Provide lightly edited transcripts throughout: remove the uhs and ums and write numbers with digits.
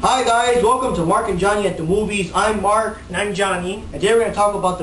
Hi guys, welcome to Mark and Johnny at the Movies. I'm Mark. And I'm Johnny. And today we're going to talk about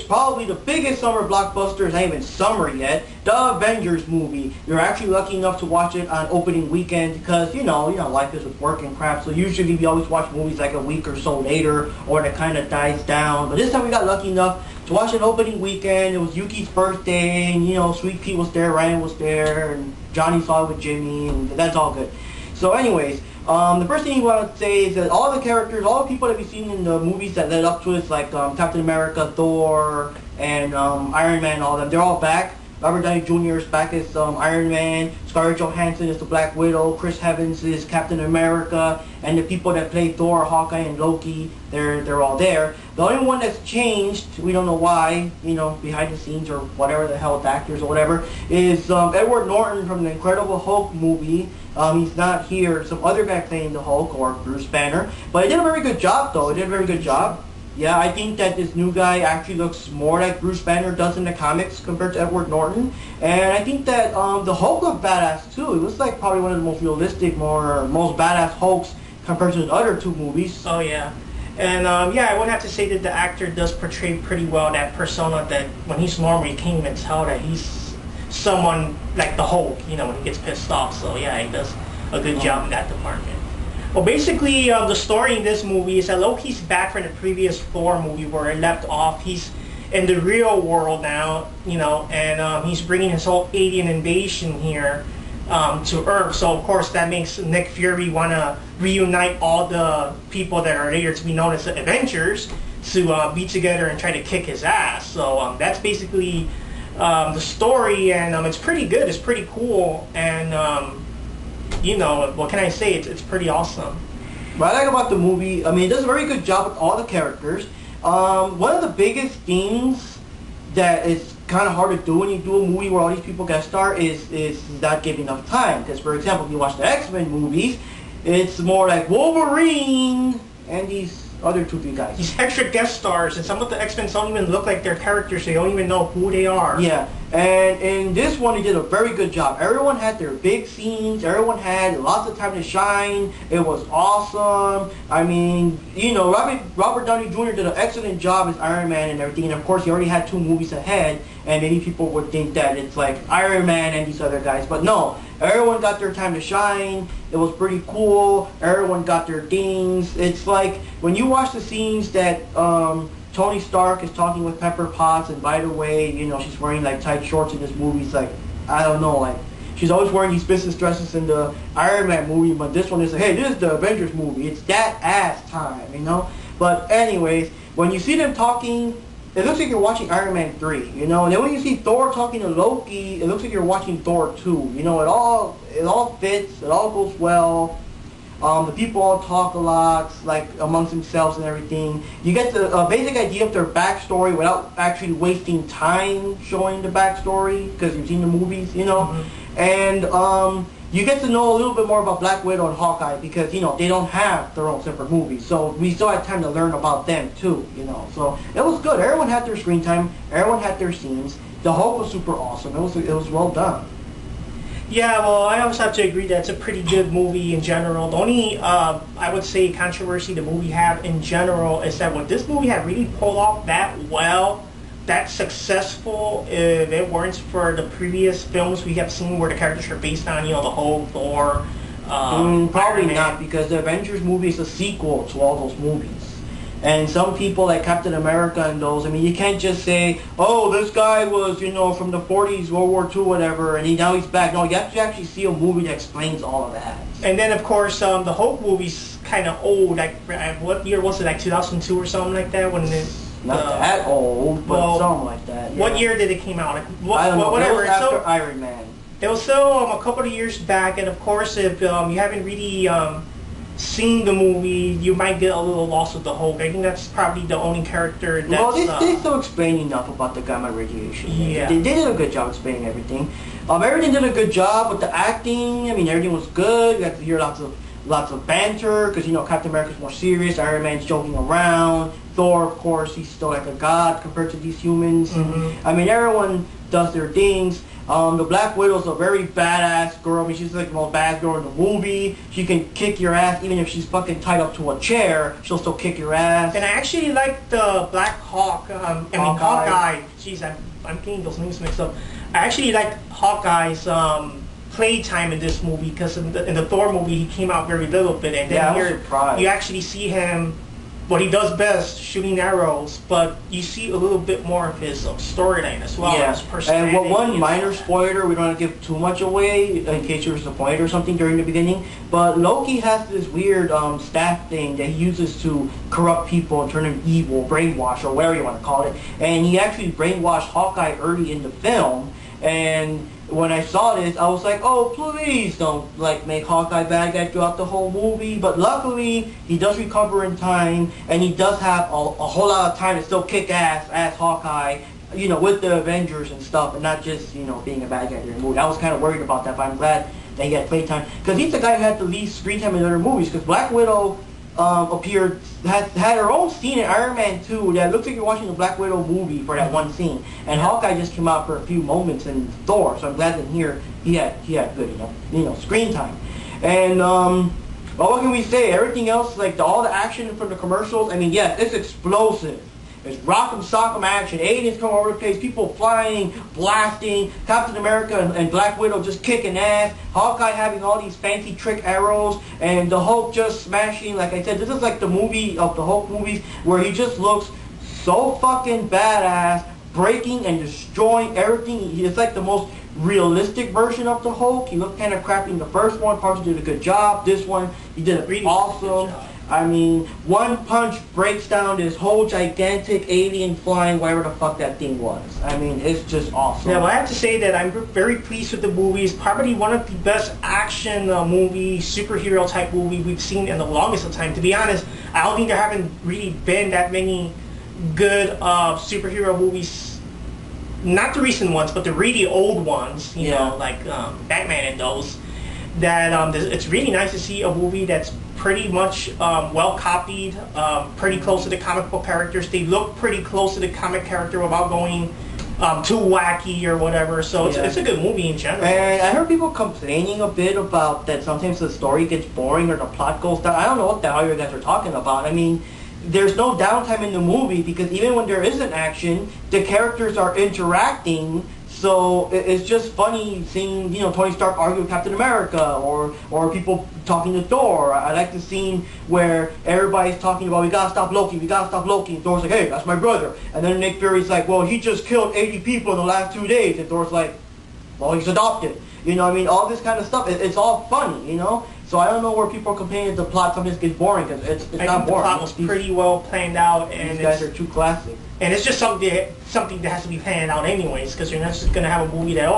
probably the biggest summer blockbuster. It's not even summer yet. The Avengers movie. You're actually lucky enough to watch it on opening weekend because, you know, life is with work and crap. So usually we always watch movies like a week or so later or it kind of dies down. But this time we got lucky enough to watch it opening weekend. It was Yuki's birthday and, you know, Sweet Pea was there, Ryan was there, and Johnny saw it with Jimmy, and that's all good. So anyways, the first thing you want to say is that all the characters, all the people that we've seen in the movies that led up to it, like Captain America, Thor, and Iron Man, all of them, they're all back. Robert Downey Jr. is back as Iron Man, Scarlett Johansson is the Black Widow, Chris Evans is Captain America, and the people that play Thor, Hawkeye, and Loki, they're all there. The only one that's changed, we don't know why, you know, behind the scenes or whatever the hell, the actors or whatever, is Edward Norton from the Incredible Hulk movie. He's not here. Some other guy playing the Hulk, or Bruce Banner. But he did a very good job, though. He did a very good job. Yeah, I think that this new guy actually looks more like Bruce Banner does in the comics compared to Edward Norton. And I think that the Hulk looked badass, too. It was like probably one of the most realistic, most badass Hulks compared to the other two movies. Oh, yeah. And, yeah, I would have to say that the actor does portray pretty well that persona that when he's normal, you can't even tell that he's someone like the Hulk, you know, when he gets pissed off. So, yeah, he does a good job in that department. Well, basically, the story in this movie is that Loki's back from the previous Thor movie where it left off. He's in the real world now, you know, and he's bringing his whole alien invasion here to Earth. So, of course, that makes Nick Fury want to reunite all the people that are later to be known as the Avengers to be together and try to kick his ass. So, that's basically the story, and it's pretty good. It's pretty cool, and you know, what can I say? It's pretty awesome. What I like about the movie, I mean, it does a very good job with all the characters. One of the biggest things that is kind of hard to do when you do a movie where all these people guest star is not giving enough time. Because, for example, if you watch the X-Men movies, it's more like Wolverine and these other two big guys. These extra guest stars, and some of the X-Men don't even look like their characters. They don't even know who they are. Yeah, and in this one, they did a very good job. Everyone had their big scenes. Everyone had lots of time to shine. It was awesome. I mean, you know, Robert Downey Jr. did an excellent job as Iron Man and everything. And of course, he already had 2 movies ahead. And maybe people would think that it's like Iron Man and these other guys. But no, everyone got their time to shine. It was pretty cool. Everyone got their dings. It's like when you watch the scenes that Tony Stark is talking with Pepper Potts, and by the way, you know, she's wearing like tight shorts in this movie. It's like, I don't know, like she's always wearing these business dresses in the Iron Man movie, but this one is like, hey, this is the Avengers movie. It's that ass time, you know? But anyways, when you see them talking, it looks like you're watching Iron Man 3, you know? And then when you see Thor talking to Loki, it looks like you're watching Thor 2. You know, it all fits, it all goes well. The people all talk a lot, like, amongst themselves and everything. You get the basic idea of their backstory without actually wasting time showing the backstory, because you've seen the movies, you know? Mm-hmm. And, you get to know a little bit more about Black Widow and Hawkeye because, you know, they don't have their own separate movies. So we still had time to learn about them too, you know. So it was good. Everyone had their screen time. Everyone had their scenes. The Hulk was super awesome. It was well done. Yeah, well, I also have to agree that it's a pretty good movie in general. The only, I would say, controversy the movie had in general is that what this movie had really pulled off that well, that successful, if it weren't for the previous films we have seen where the characters are based on, you know, the Hulk, Thor, probably not, because the Avengers movie is a sequel to all those movies. And some people like Captain America and those, I mean, you can't just say, oh, this guy was, you know, from the 40s, World War II, whatever, and now he's back. No, you have to actually see a movie that explains all of that. And then, of course, the Hulk movie's kind of old. Like, what year was it? Like 2002 or something like that? When it... Not that old, but well, something like that. Yeah. What year did it came out? Like, I don't know. Whatever. It was after Iron Man. It was still a couple of years back, and of course, if you haven't really seen the movie, you might get a little lost with the Hulk. I think that's probably the only character that's... Well, they still explain enough about the gamma radiation. Yeah. They did a good job explaining everything. Everything did a good job with the acting. I mean, everything was good. You got to hear lots of banter, because, you know, Captain America's more serious, Iron Man's joking around, Thor, of course, he's still like a god compared to these humans. Mm-hmm. I mean, everyone does their things. The Black Widow's a very badass girl. I mean, she's like the most badass girl in the movie. She can kick your ass even if she's fucking tied up to a chair. She'll still kick your ass. And I actually like the Black Hawk. Hawkeye. Jeez, I'm getting those names mixed up. I actually like Hawkeye's playtime in this movie because in the Thor movie he came out very little bit, and then here you actually see him. What he does best, shooting arrows, but you see a little bit more of his storyline as well. Yeah, his personality. and one minor spoiler, we don't want to give too much away in case you're disappointed or something during the beginning, but Loki has this weird staff thing that he uses to corrupt people and turn them evil, brainwash, or whatever you want to call it, and he actually brainwashed Hawkeye early in the film, and when I saw this, I was like, oh, please don't like make Hawkeye bad guy throughout the whole movie. But luckily, he does recover in time, and he does have a whole lot of time to still kick ass as Hawkeye, you know, with the Avengers and stuff, and not just, you know, being a bad guy during the movie. I was kind of worried about that, but I'm glad that he had playtime. Because he's the guy who had the least screen time in other movies, because Black Widow had her own scene in Iron Man 2 that looks like you're watching the Black Widow movie for that one scene. And Hawkeye just came out for a few moments in Thor, so I'm glad that here he had good, you know, screen time. And well, what can we say? Everything else, like all the action from the commercials, I mean, yes, it's explosive. It's rock'em sock'em action. Aliens come over the place, people flying, blasting, Captain America and Black Widow just kicking ass, Hawkeye having all these fancy trick arrows, and the Hulk just smashing. Like I said, this is like the movie of the Hulk movies where he just looks so fucking badass, breaking and destroying everything. It's like the most realistic version of the Hulk. He looked kind of crappy in the first one. Parker did a good job. This one, he did a really awesome. I mean, one punch breaks down this whole gigantic alien flying whatever the fuck that thing was. I mean, it's just awesome. Yeah, well, I have to say that I'm very pleased with the movie. It's probably one of the best action movie, superhero type movie we've seen in the longest of time. To be honest, I don't think there haven't really been that many good superhero movies. Not the recent ones, but the really old ones. You know, like Batman and those. That it's really nice to see a movie that's pretty much well copied, pretty close to the comic book characters. They look pretty close to the comic character without going too wacky or whatever. So it's a good movie in general. And I heard people complaining a bit about that sometimes the story gets boring or the plot goes down. I don't know what the hell you guys are talking about. I mean, there's no downtime in the movie because even when there isn't action, the characters are interacting. So it's just funny seeing, you know, Tony Stark argue with Captain America or people talking to Thor. I like the scene where everybody's talking about, we gotta stop Loki, we gotta stop Loki. And Thor's like, hey, that's my brother. And then Nick Fury's like, well, he just killed 80 people in the last 2 days. And Thor's like, well, he's adopted. You know what I mean? All this kind of stuff. It's all funny, you know? So I don't know where people are complaining that the plot sometimes gets boring because it's not boring. The plot was pretty well planned out, and these guys are too classic. And it's just something that has to be planned out anyways, because you're not just gonna have a movie that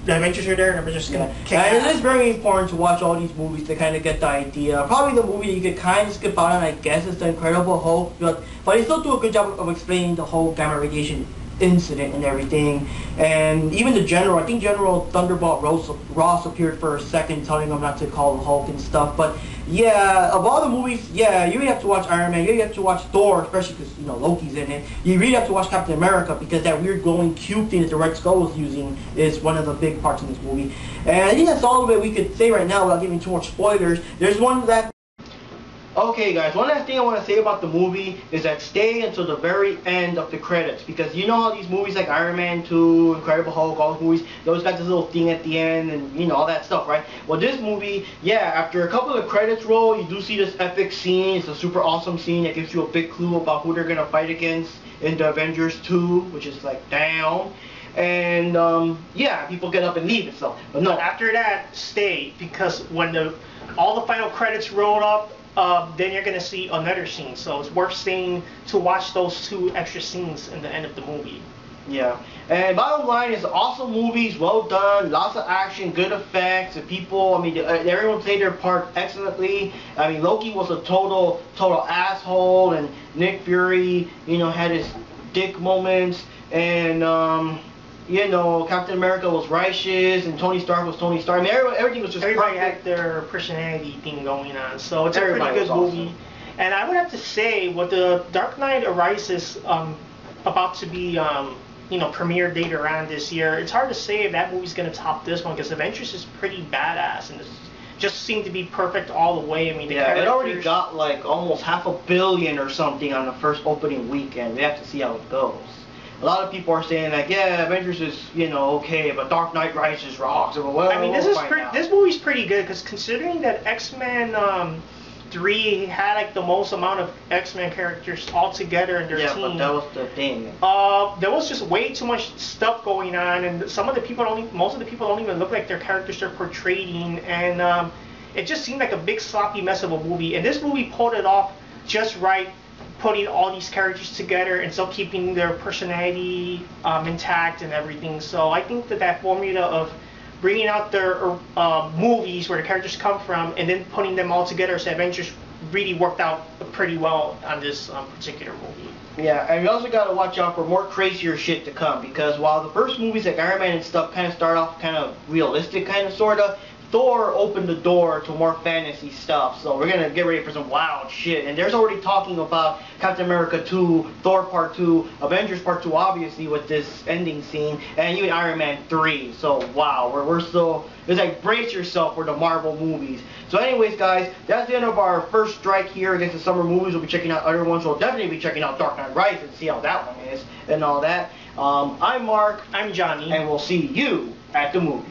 the Avengers are there and we're just gonna kick And out. it is very important to watch all these movies to kind of get the idea. Probably the movie that you could kind of skip out on, I guess, is The Incredible Hulk, but they still do a good job of explaining the whole gamma radiation incident and everything. And even the General, I think General Thunderbolt Ross appeared for a second telling him not to call the Hulk and stuff. But yeah, of all the movies, yeah, you really have to watch Iron Man, you really have to watch Thor, especially because, you know, Loki's in it. You really have to watch Captain America because that weird glowing cube thing that the Red Skull was using is one of the big parts in this movie. And I think that's all of it we could say right now without giving too much spoilers. There's one that... Okay guys, one last thing I want to say about the movie is that stay until the very end of the credits, because you know how these movies like Iron Man 2, Incredible Hulk, all those movies, they always got this little thing at the end and, you know, all that stuff, right? Well, this movie, yeah, after a couple of credits roll, you do see this epic scene. It's a super awesome scene that gives you a big clue about who they're going to fight against in the Avengers 2, which is like, damn. And yeah, people get up and leave and stuff. But no, after that, stay, because when all the final credits rolled up, then you're going to see another scene. So it's worth staying to watch those 2 extra scenes in the end of the movie. Yeah. And bottom line is awesome movies, well done, lots of action, good effects, and people, I mean, everyone played their part excellently. I mean, Loki was a total asshole, and Nick Fury, you know, had his dick moments, and you know, Captain America was righteous, and Tony Stark was Tony Stark. I mean, everything was just everybody perfect. had their personality thing going on, so it's a pretty good movie. Awesome. And I would have to say, with the Dark Knight Rises about to be premiere date around this year. It's hard to say if that movie's going to top this one because Avengers is pretty badass and it just seemed to be perfect all the way. I mean, it already got like almost $500 million or something on the first opening weekend. We have to see how it goes. A lot of people are saying like, yeah, Avengers is okay, but Dark Knight Rises rocks. Well, I mean, this movie's pretty good because considering that X-Men 3 had like the most amount of X-Men characters all together in their team. Yeah, but that was the thing. There was just way too much stuff going on, and most of the people don't even look like their characters they're portraying, and it just seemed like a big sloppy mess of a movie. And this movie pulled it off just right, putting all these characters together and still keeping their personality intact and everything. So I think that formula of bringing out their movies where the characters come from and then putting them all together as Avengers really worked out pretty well on this particular movie. Yeah, and we also got to watch out for more crazier shit to come, because while the first movies like Iron Man and stuff kind of start off kind of realistic, kind of sort of, Thor opened the door to more fantasy stuff, so we're gonna get ready for some wild shit. And there's already talking about Captain America 2, Thor Part 2, Avengers Part 2, obviously with this ending scene, and even Iron Man 3. So wow, we're still, it's like brace yourself for the Marvel movies. So anyways, guys, that's the end of our first strike here against the summer movies. We'll be checking out other ones. We'll definitely be checking out Dark Knight Rises and see how that one is and all that. I'm Mark. I'm Johnny. And we'll see you at the movies.